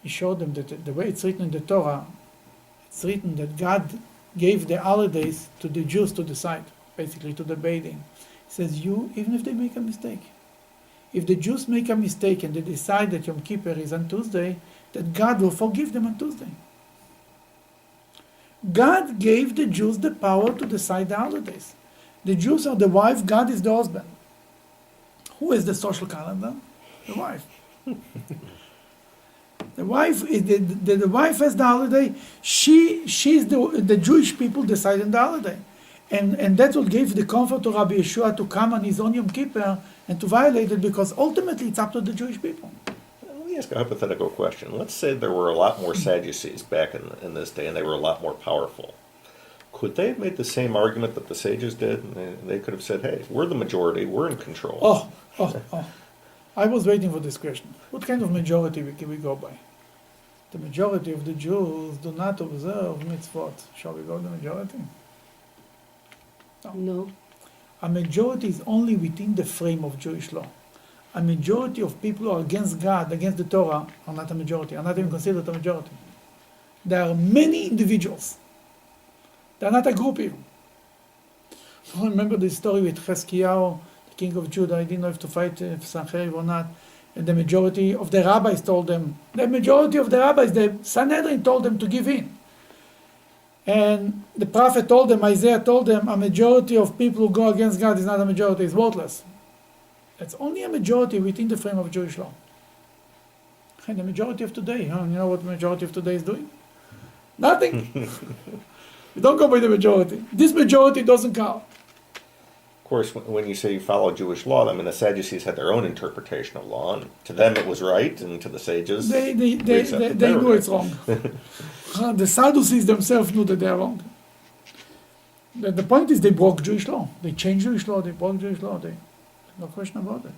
he showed them that the way it's written in the Torah, it's written that God gave the holidays to the Jews to decide, basically to the bathing. He says, even if they make a mistake, if the Jews make a mistake and they decide that Yom Kippur is on Tuesday, that God will forgive them on Tuesday. God gave the Jews the power to decide the holidays. The Jews are the wife, God is the husband. Who is the social calendar? The wife. The wife is the wife has the holiday. She's the Jewish people deciding the holiday. And that's what gave the comfort to Rabbi Yehoshua to come on his own Yom Kippur and to violate it, because ultimately it's up to the Jewish people. Let me ask a hypothetical question. Let's say there were a lot more Sadducees back in this day, and they were a lot more powerful. Could they have made the same argument that the sages did? And they could have said, hey, we're the majority, we're in control. Oh. I was waiting for this question. What kind of majority can we go by? The majority of the Jews do not observe mitzvot. Shall we go with the majority? No. A majority is only within the frame of Jewish law. A majority of people who are against God, against the Torah, are not a majority, are not even considered a majority. There are many individuals. They are not a group even. I remember the story with Cheskiyahu, the king of Judah. He didn't know if to fight Sancheriv or not. And the majority of the rabbis told them, the Sanhedrin told them to give in. And the prophet told them, Isaiah told them, a majority of people who go against God is not a majority, it's worthless. It's only a majority within the frame of Jewish law. And the majority of today, you know what the majority of today is doing? Nothing. You don't go by the majority. This majority doesn't count. Of course, when you say you follow Jewish law, I mean, the Sadducees had their own interpretation of law, and to them it was right, and to the sages, They knew it's wrong. The Sadducees themselves knew that they are wrong. The point is they broke Jewish law. They changed Jewish law, they broke Jewish law. No question about it.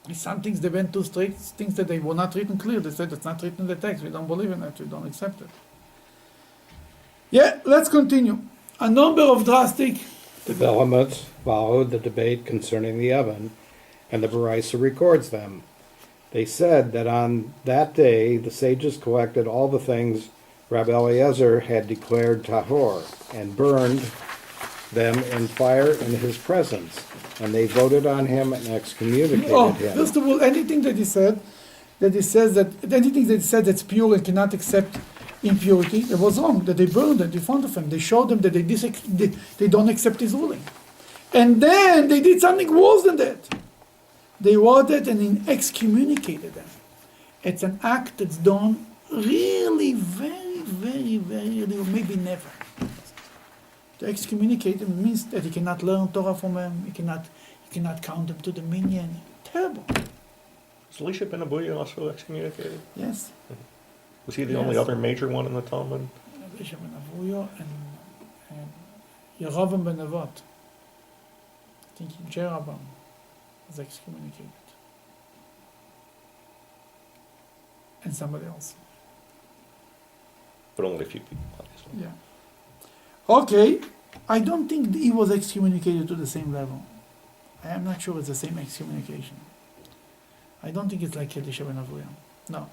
In some things they went too strict, things that they were not written clear. They said it's not written in the text, we don't believe in it, we don't accept it. Yeah, let's continue. A number of drastic Developments followed the debate concerning the oven, and the Baraisa records them. They said that on that day the sages collected all the things Rabbi Eliezer had declared tahor, and burned them in fire in his presence, and they voted on him and excommunicated him. First of all, anything that he said that's pure and cannot accept impurity, it was wrong, that they burned it in front of him. They showed them that they don't accept his ruling. And then they did something worse than that. They voted and excommunicated them. It's an act that's done really very, very, very, or maybe never. To excommunicate him means that he cannot learn Torah from him, he cannot count him to the minyan. Terrible. Was Elisha ben Abuya also excommunicated? Yes. Was he the only other major one in the Talmud? Elisha ben Avuya and Yerovam ben Nevat. I think Jeroboam was excommunicated. And somebody else. But only a few people, obviously. Yeah. Okay. I don't think he was excommunicated to the same level. I am not sure it's the same excommunication. I don't think it's like Elisha ben Avuya. No.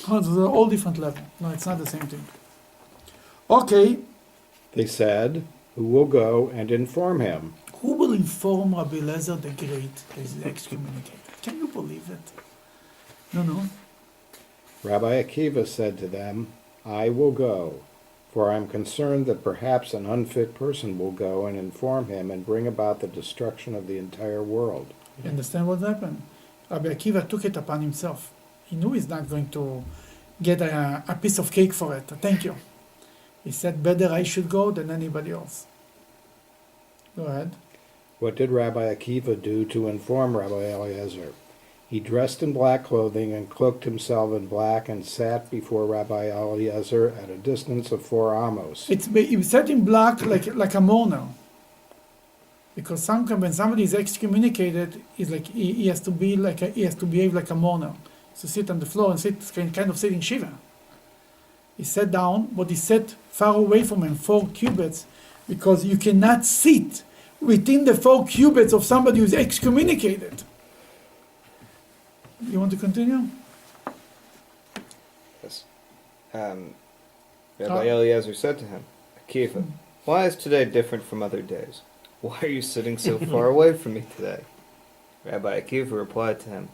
Oh, they're all different level. No, it's not the same thing. Okay. They said, who will go and inform him? Who will will inform Rabbi Eliezer the Great that he's excommunicated. Can you believe it? No. Rabbi Akiva said to them, I will go, for I am concerned that perhaps an unfit person will go and inform him and bring about the destruction of the entire world. You understand what happened? Rabbi Akiva took it upon himself. He knew he's not going to get a piece of cake for it. Thank you. He said, better I should go than anybody else. Go ahead. What did Rabbi Akiva do to inform Rabbi Eliezer? He dressed in black clothing and cloaked himself in black and sat before Rabbi Eliezer at a distance of 4 amos. He sat in black like a mourner. Because when somebody is excommunicated, he has to behave like a mourner. So sit on the floor and kind of sit in shiva. He sat down, but he sat far away from him, 4 cubits, because you cannot sit within the 4 cubits of somebody who is excommunicated. You want to continue? Yes. Rabbi Eliezer said to him, Akiva, why is today different from other days? Why are you sitting so far away from me today? Rabbi Akiva replied to him,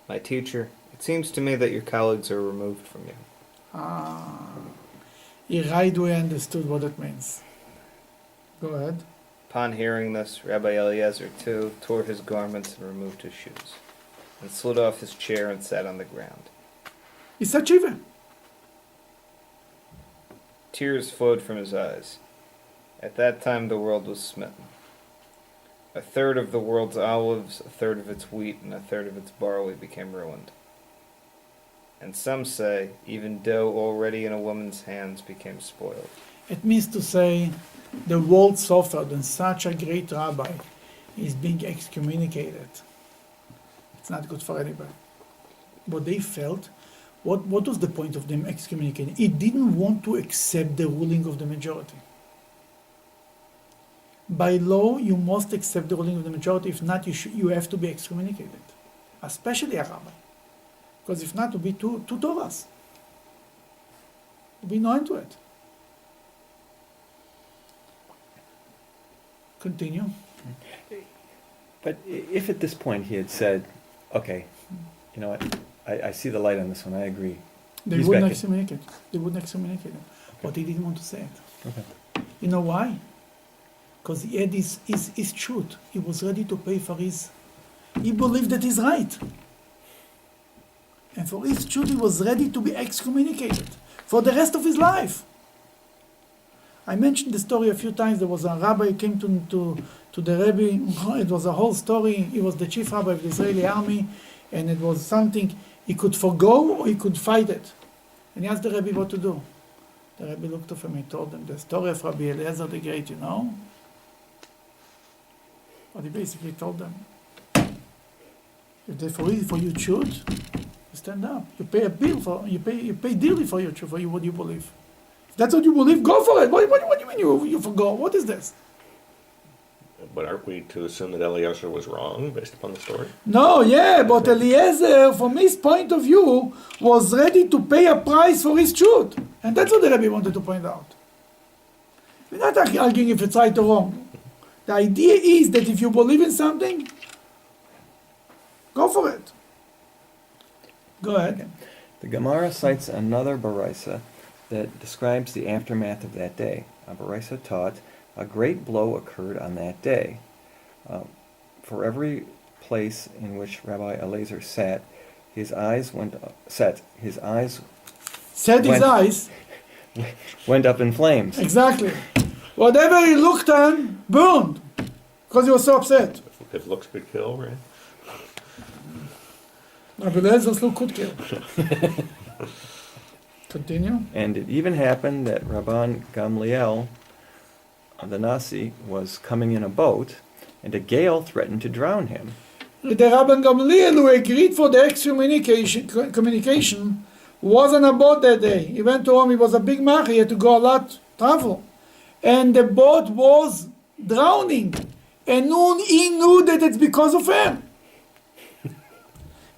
my teacher, it seems to me that your colleagues are removed from you. He right away understood what it means. Go ahead. Upon hearing this, Rabbi Eliezer too tore his garments and removed his shoes, and slid off his chair and sat on the ground. He said shiva. Tears flowed from his eyes. At that time the world was smitten. 1/3 of the world's olives, 1/3 of its wheat, and 1/3 of its barley became ruined. And some say, even dough already in a woman's hands became spoiled. It means to say the world suffered and such a great rabbi is being excommunicated. It's not good for anybody. But they felt, what was the point of them excommunicating? He didn't want to accept the ruling of the majority. By law, you must accept the ruling of the majority. If not, you have to be excommunicated, especially a rabbi. Because if not, it will be two Torahs. There will be no end to it. Continue. But if at this point he had said, okay, you know what, I see the light on this one, I agree. They He's wouldn't back in. excommunicate. They wouldn't excommunicate him. But he didn't want to say it. Okay. You know why? Because he had his truth. He was ready to pay for his... He believed that he's right. And for his truth, he was ready to be excommunicated for the rest of his life. I mentioned the story a few times. There was a rabbi who came to the Rebbe. It was a whole story. He was the chief rabbi of the Israeli army, and it was something he could forgo or he could fight it. And he asked the Rebbe what to do. The Rebbe looked at him and told him the story of Rabbi Eliezer the Great, you know? But he basically told them, if they for you truth, you stand up. You pay a bill for you pay dearly for your truth, for what you believe. If that's what you believe, go for it. What do you mean you forgo? What is this? But aren't we to assume that Eliezer was wrong based upon the story? No, yeah, but Eliezer, from his point of view, was ready to pay a price for his truth. And that's what the Rebbe wanted to point out. We're not arguing if it's right or wrong. The idea is that if you believe in something, go for it. Go ahead. The Gemara cites another Baraisa that describes the aftermath of that day. A Baraisa taught, a great blow occurred on that day. For every place in which Rabbi Eliezer sat, his eyes went up in flames. Exactly. Whatever he looked on, burned. Because he was so upset. If looks could kill, right? Rabbi Eliezer look could kill. Continue. And it even happened that Rabban Gamliel, the Nasi, was coming in a boat, and a gale threatened to drown him. The Rabban Gamliel, who agreed for the excommunication, was on a boat that day. He went to Rome. He was a big man. He had to go a lot, travel. And the boat was drowning. And he knew that it's because of him.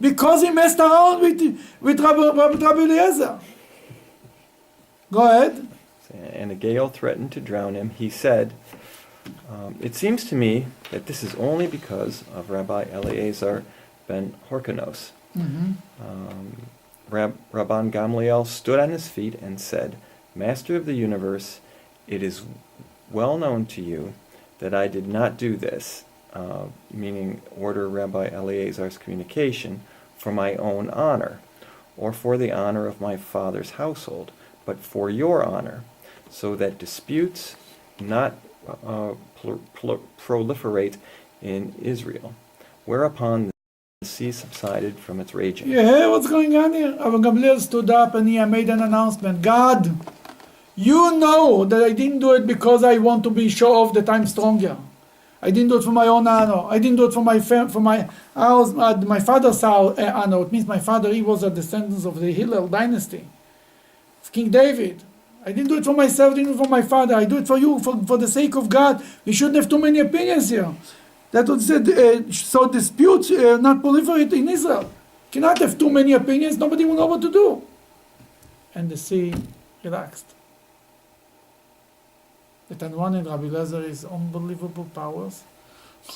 Because he messed around with Rabbi Eliezer. Go ahead. And a gale threatened to drown him. He said, It seems to me that this is only because of Rabbi Eliezer ben Horkanos. Rabban Gamliel stood on his feet and said, Master of the universe, it is well known to you that I did not do this, meaning order Rabbi Eliezer's communication, for my own honor, or for the honor of my father's household, but for your honor, so that disputes not proliferate in Israel. Whereupon the sea subsided from its raging. You hear what's going on here? Rabbi Gamliel stood up and he made an announcement. God, you know that I didn't do it because I want to be show off that I'm stronger. I didn't do it for my own honor. I didn't do it for my house, my father's honor. It means my father, he was a descendant of the Hillel dynasty, of King David. I didn't do it for myself, I didn't do it for my father. I do it for you, for the sake of God. We shouldn't have too many opinions here. That was said, so disputes not proliferate in Israel. Cannot have too many opinions, nobody will know what to do. And the sea relaxed. That on one hand, Rabbi Eliezer is unbelievable powers.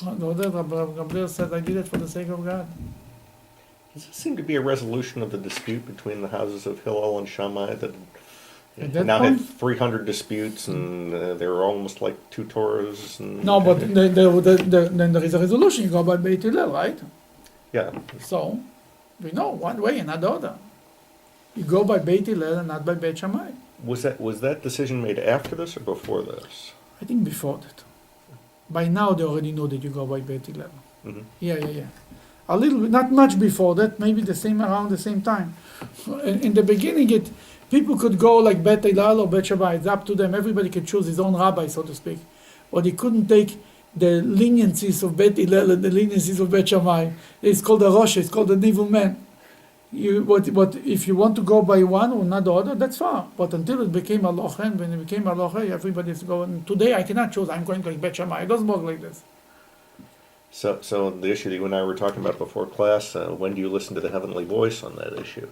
On the other, Rabbi Gamliel said, I did it for the sake of God. Does this seem to be a resolution of the dispute between the houses of Hillel and Shammai that At that now point- had 300 disputes and they were almost like two Torahs? And, No, but then there is a resolution. You go by Beit Hillel, right? yeah, So, we know one way and not the other. You go by Beit Hillel and not by Beit Shammai. was that decision made after this or before this? I think before that. By now they already know that you go by Beit Hillel. Hmm. Yeah. A little bit, not much before that, maybe around the same time. In the beginning, people could go like Beit Hillel or Beit Shammai. It's up to them. Everybody could choose his own rabbi, so to speak. But he couldn't take the leniencies of Beit Hillel and the leniencies of Beit Shammai. It's called a Rosh, it's called an evil man. But if you want to go by one or not the other, that's fine. But until it became a loch, and when it became a loch, everybody's going. Today I cannot choose. I'm going like Bet Shammai. It doesn't work like this. So the issue that you and I were talking about before class, when do you listen to the heavenly voice on that issue?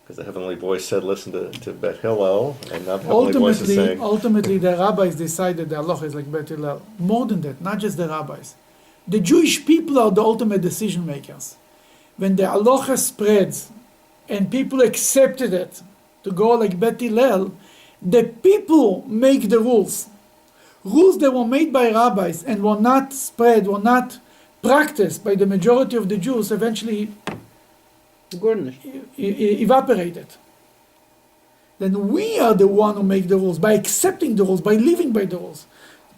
Because the heavenly voice said listen to Bet Hillel, and now the heavenly voice is saying... Ultimately, the rabbis decided the halacha is like Bet Hillel. More than that, not just the rabbis. The Jewish people are the ultimate decision makers. When the halacha spreads and people accepted it to go like Bet Hillel, the people make the rules. Rules that were made by rabbis and were not spread, were not practiced by the majority of the Jews, eventually Garnished. evaporated. Then we are the one who make the rules by accepting the rules, by living by the rules.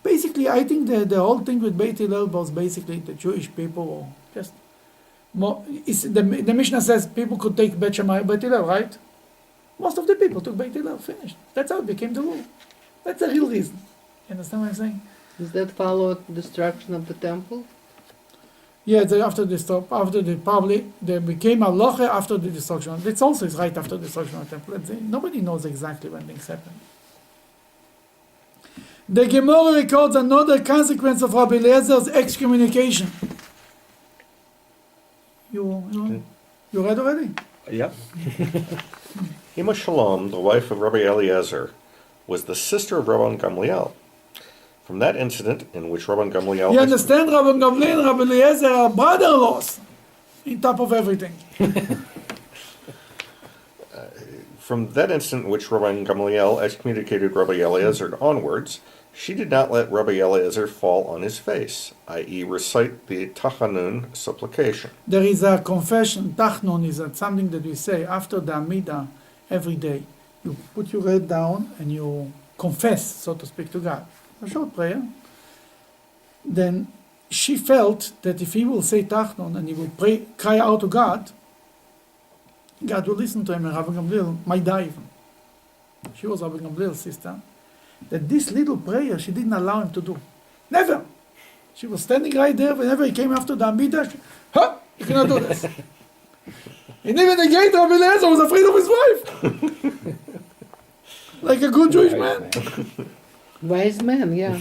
Basically, I think the whole thing with Beit Hillel was basically the Jewish people were just more. The Mishnah says people could take Beit Shammai, Beit Hillel, right? Most of the people took Beit Hillel, finished. That's how it became the rule. That's the real reason. You understand what I'm saying? Does that follow destruction of the temple? Yeah, after they became a loche after the destruction. That's also is right after the destruction of the temple. Nobody knows exactly when things happened. The Gemara records another consequence of Rabbi Eliezer's excommunication. You read already? Yep. Ima Shalom, the wife of Rabbi Eliezer, was the sister of Rabban Gamliel. From that incident in which Rabban Gamliel... You understand, Rabbi Gamliel and Rabbi Eliezer are brother-in-laws, on top of everything. From that incident in which Rabban Gamliel excommunicated Rabbi Eliezer onwards, she did not let Rabbi Eliezer fall on his face, i.e. recite the Tachanun supplication. There is a confession, Tachnun is something that we say after the Amidah every day. You put your head down and you confess, so to speak, to God. A short prayer. Then she felt that if he will say Tachnun and he will cry out to God, God will listen to him, and Rabbi Gamliel might die even. She was Rabbi Gamliel's sister. That this little prayer she didn't allow him to do. Never. She was standing right there whenever he came after the Amidah. You cannot do this. And even the gate, Rabbi Eliezer was afraid of his wife. Like a good Jewish man. Wise man, yeah.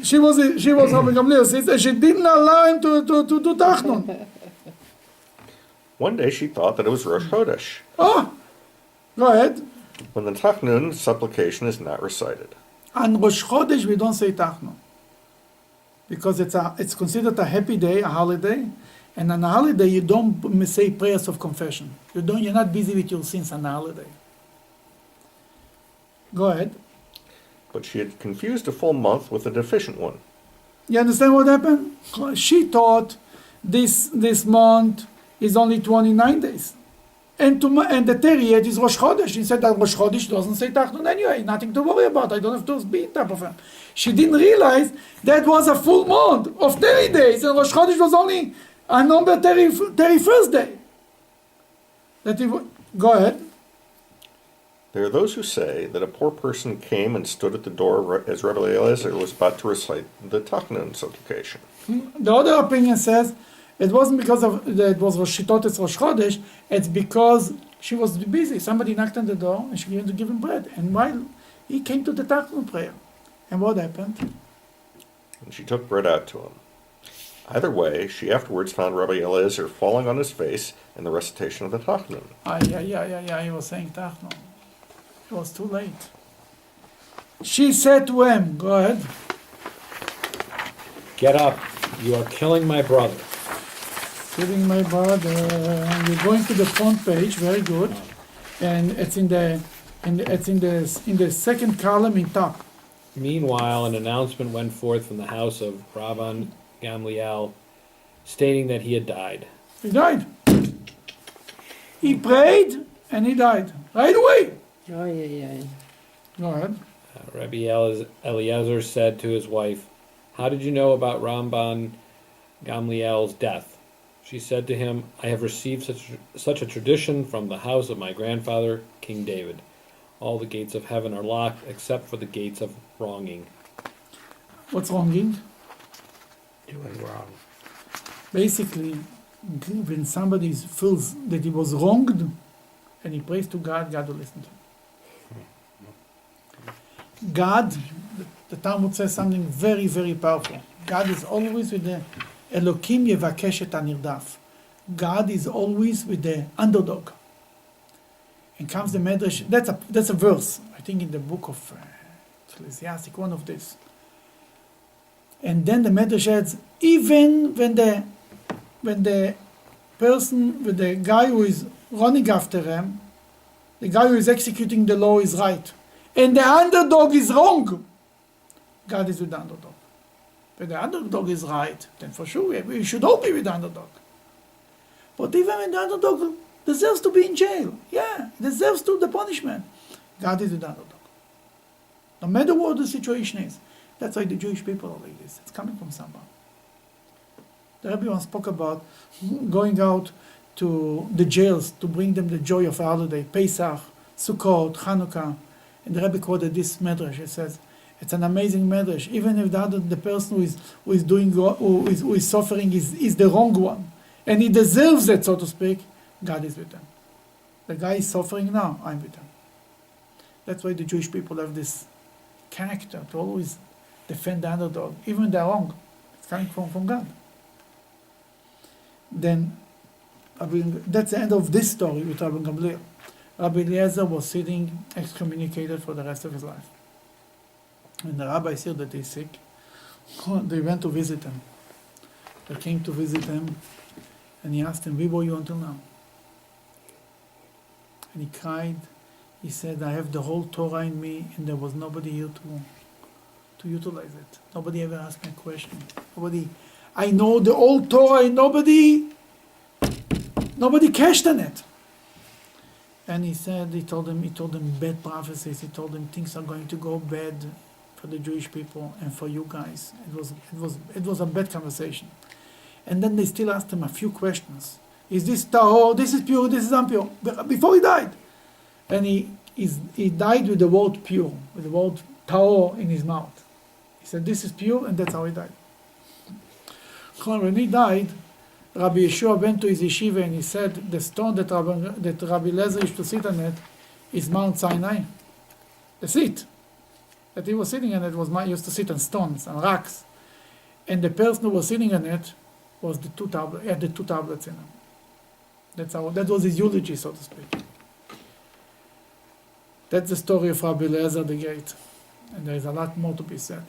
She was Rabbi Gamliel's sister. She didn't allow him to do Tachnun. One day she thought that it was Rosh Chodesh, Go ahead. when the Tachnun supplication is not recited. On Rosh Chodesh we don't say Tachno, because it's considered a happy day, a holiday, and on a holiday you don't say prayers of confession. You're not busy with your sins on a holiday. Go ahead. But she had confused a full month with a deficient one. You understand what happened? She thought this month is only 29 days. And the 30th is Rosh Chodesh. She said that Rosh Chodesh doesn't say Tachnun anyway. Nothing to worry about. I don't have to be in top of her. She didn't realize that was a full month of 30 days, and Rosh Chodesh was only a number 31st day. Go ahead. There are those who say that a poor person came and stood at the door as Rabbi Eliezer was about to recite the Tachnun supplication. The other opinion says it wasn't because of it was she thought it's Rosh Chodesh. It's because she was busy. Somebody knocked on the door and she began to give him bread. And while he came to the Tachnun prayer, and what happened? And she took bread out to him. Either way, she afterwards found Rabbi Eliezer falling on his face in the recitation of the Tachnun. He was saying Tachnun. It was too late. She said to him, go ahead. Get up. You are killing my brother. Killing my brother. You're going to the front page. Very good. And it's in the second column in top. Meanwhile, an announcement went forth from the house of Rabban Gamliel, stating that he had died. He died. He prayed and he died. Right away. Oh, yeah. Go ahead. Rabbi Eliezer said to his wife, "How did you know about Rabban Gamliel's death?" She said to him, "I have received such a tradition from the house of my grandfather, King David. All the gates of heaven are locked except for the gates of wronging." What's wronging? Doing wrong. Basically, when somebody feels that he was wronged and he prays to God, God will listen to him. God, the Talmud says something very, very powerful. God is always with the Elokim yevakesh et hanirdaf. God is always with the underdog. And comes the Medrash. That's a verse, I think, in the book of Ecclesiastic, one of these. And then the Medrash adds, even when the person, with the guy who is running after him, the guy who is executing the law is right, and the underdog is wrong, God is with the underdog. But the underdog is right, then for sure we should all be with the underdog. But even when the underdog deserves to be in jail, deserves to the punishment, God is with the underdog. No matter what the situation is. That's why the Jewish people are like this. It's coming from somewhere. The Rabbi once spoke about going out to the jails to bring them the joy of a holiday, Pesach, Sukkot, Hanukkah. And the Rabbi quoted this medrash. It says, it's an amazing medrash. Even if the person who is suffering is the wrong one, and he deserves it, so to speak, God is with them. The guy is suffering now, I'm with him. That's why the Jewish people have this character to always defend the underdog, even when they're wrong. It's coming from God. Then, that's the end of this story with Rabbi Gamliel. Rabbi Eliezer was sitting excommunicated for the rest of his life. When the rabbis heard that he's sick, they went to visit him. They came to visit him, and he asked him, "Where were you until now?" And he cried. He said, "I have the whole Torah in me, and there was nobody here to utilize it. Nobody ever asked me a question. I know the whole Torah, and nobody cashed on it." And he told them bad prophecies. He told them things are going to go bad for the Jewish people and for you guys. It was a bad conversation. And then they still asked him a few questions. Is this tahor? This is pure. This is impure. Before he died, and he died with the word pure, with the word tahor in his mouth. He said, "This is pure," and that's how he died. When he died, Rabbi Yehoshua went to his yeshiva and he said, the stone that Rabbi Eliezer used to sit on it is Mount Sinai. The seat that he was sitting on it used to sit on stones and rocks. And the person who was sitting on it was had the two tablets in him. That was his eulogy, so to speak. That's the story of Rabbi Eliezer the Great. And there is a lot more to be said.